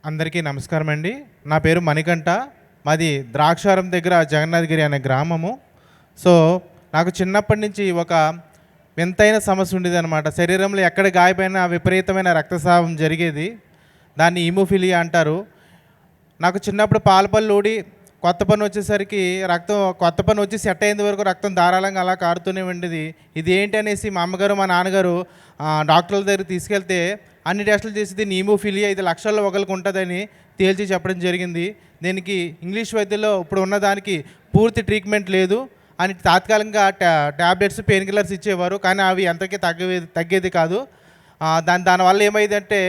అందరికీ నమస్కారం అండి. నా పేరు మణికంఠ. మాది ద్రాక్షారం దగ్గర జగన్నాథగిరి అనే గ్రామము. సో, నాకు చిన్నప్పటి నుంచి ఒక వింతైన సమస్య ఉండేదనమాట. శరీరంలో ఎక్కడ గాయపడినా విపరీతమైన రక్తస్రావం జరిగేది. దాన్ని హిమోఫిలియా అంటారు. నాకు చిన్నప్పుడు పాల పళ్ళు ఊడి కొత్త పని వచ్చేసరికి కొత్త పని వచ్చి సెట్ అయ్యేంత వరకు రక్తం ధారాళంగా అలా కారుతూనే ఉండేది. ఇది ఏంటి అనేసి మా అమ్మగారు, మా నాన్నగారు డాక్టర్ల దగ్గరికి తీసుకెళ్తే అన్ని టెస్టులు చేసి దీన్ని హిమోఫిలియా, ఇది లక్షల్లో ఒకరికి ఉంటుందని తేల్చి చెప్పడం జరిగింది. దీనికి ఇంగ్లీష్ వైద్యంలో ఇప్పుడు ఉన్నదానికి పూర్తి ట్రీట్మెంట్ లేదు అని తాత్కాలికంగా ట్యాబ్లెట్స్, పెయిన్ కిల్లర్స్ ఇచ్చేవారు. కానీ అవి ఎంతకీ తగ్గేది కాదు. దానివల్ల ఏమైందంటే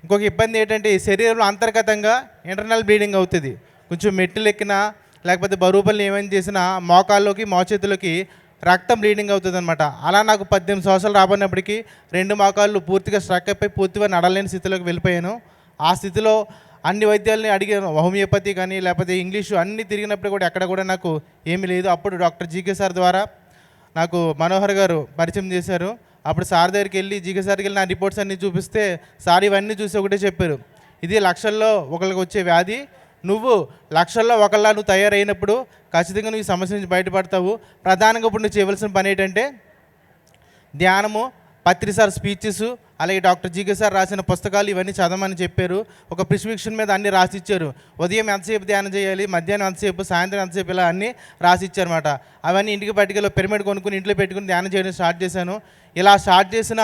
ఇంకొక ఇబ్బంది ఏంటంటే ఈ శరీరంలో అంతర్గతంగా ఇంటర్నల్ బ్లీడింగ్ అవుతుంది. కొంచెం మెట్లు ఎక్కినా లేకపోతే బరువు పనులు ఏమైనా చేసినా మోకాల్లోకి మోచేతులకి రక్తం బ్లీడింగ్ అవుతుంది అనమాట. అలా నాకు 18 సంవత్సరాలు రాబడినప్పటికీ 2 మోకాళ్ళు పూర్తిగా స్ట్రక్ అయిపోయి పూర్తిగా నడలేని స్థితిలోకి వెళ్ళిపోయాను. ఆ స్థితిలో అన్ని వైద్యాలని అడిగాను, హోమియోపతి కానీ లేకపోతే ఇంగ్లీషు అన్నీ తిరిగినప్పుడు కూడా ఎక్కడ కూడా నాకు ఏమీ లేదు. అప్పుడు డాక్టర్ జీకే సార్ ద్వారా నాకు మనోహర్ గారు పరిచయం చేశారు. అప్పుడు సార్ దగ్గరికి వెళ్ళి జీకే సార్కి వెళ్ళి నా రిపోర్ట్స్ అన్నీ చూపిస్తే సార్ ఇవన్నీ చూసి ఒకటే చెప్పారు, ఇది లక్షల్లో ఒకరికి వచ్చే వ్యాధి, నువ్వు లక్షల్లో ఒకళ్ళ నువ్వు తయారైనప్పుడు ఖచ్చితంగా నువ్వు ఈ సమస్య నుంచి బయటపడతావు. ప్రధానంగా ఇప్పుడు నువ్వు చేయవలసిన పని ఏంటంటే ధ్యానము, పత్రిసార్ స్పీచెస్, అలాగే డాక్టర్ జీకే సార్ రాసిన పుస్తకాలు ఇవన్నీ చదవమని చెప్పారు. ఒక ప్రిస్క్రిప్షన్ మీద అన్నీ రాసి ఇచ్చారు. ఉదయం ఎంతసేపు ధ్యానం చేయాలి, మధ్యాహ్నం ఎంతసేపు, సాయంత్రం ఎంతసేపు, ఇలా అన్నీ రాసి ఇచ్చారన్నమాట. అవన్నీ ఇంటికి పట్టుకెళ్ళి పిరమిడ్ కొనుక్కుని ఇంట్లో పెట్టుకుని ధ్యానం చేయడం స్టార్ట్ చేశాను. ఇలా స్టార్ట్ చేసిన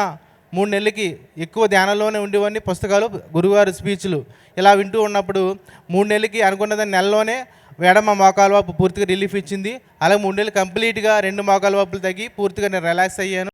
3 నెలలకి ఎక్కువ ధ్యానంలోనే ఉండేవన్నీ పుస్తకాలు, గురువారి స్పీచ్లు ఇలా వింటూ ఉన్నప్పుడు 3 నెలలకి అనుకున్నదాన్ని నెలలోనే ఎడమ మోకాలు వాపు పూర్తిగా రిలీఫ్ ఇచ్చింది. అలాగే 3 నెలలు కంప్లీట్గా 2 మోకాలు వాపులు తగ్గి పూర్తిగా నేను రిలాక్స్ అయ్యాను.